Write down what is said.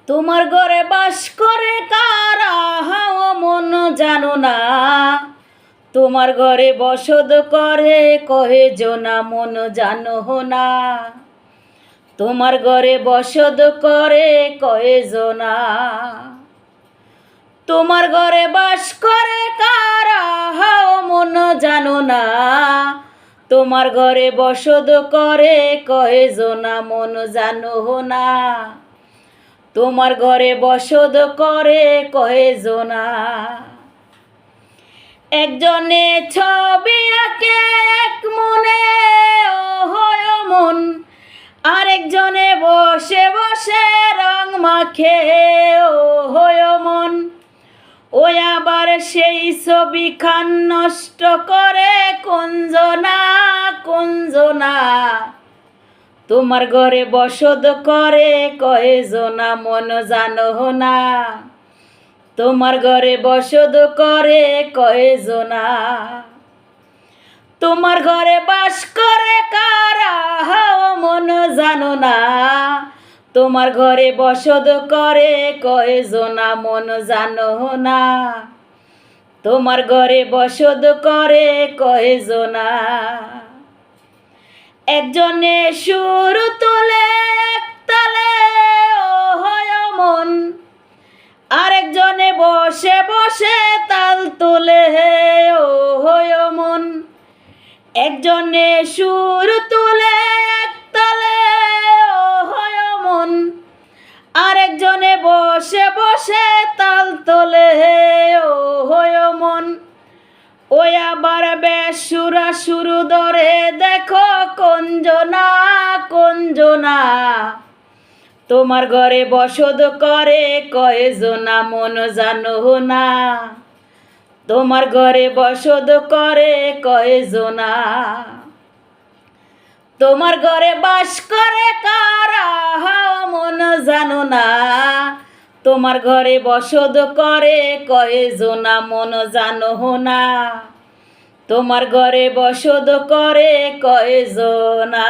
তোমার ঘরে বাস করে কারা হাও মন জানো না। তোমার ঘরে বসত করে কহে জোনা মন জানো না। তোমার ঘরে বসত করে কহে জোনা। তোমার ঘরে বাস করে কারা হাও মন জানো না। তোমার ঘরে বসত করে কহে জোনা মন জানো না। তোমার ঘরে বসত করে কহে জোনা। একজনে ছবি আঁকে এক মনে ও হয় মন, আরেকজনে বসে বসে রং মাখে ও হয় মন। ওই আবার সেই ছবি খান নষ্ট করে কুঞ্জনা কুঞ্জনা। তোমার ঘরে বসত করে কহে জোনা মন জানো না। তোমার ঘরে বসত করে কহে জোনা। তোমার ঘরে বাস করে কারা হাও মন জানো না। তোমার ঘরে বসত করে কহে জোনা মন জানো না। তোমার ঘরে বসত করে কহে জোনা। একজনে সুর তোলে এক তালে ও হয় মন, আরেকজনে বসে বসে তাল তোলে ও হয় মন। একজনে সুর তোলে এক তালে ও হয় মন, আরেকজনে বসে বসে তাল তোলে ও হয় মন। ওই আবার বেসুরা সুর ধরে দেখো কুঞ্জনা কুঞ্জনা। তোমার ঘরে বসত করে কহে জোনা মন জানো না। তোমার ঘরে বসত করে কহে জোনা। তোমার ঘরে বাস করে কারা হাও মন জানো না। তোমার ঘরে বসত করে কহে জোনা মন জানো না। তোমার ঘরে বসত করে কহে জোনা।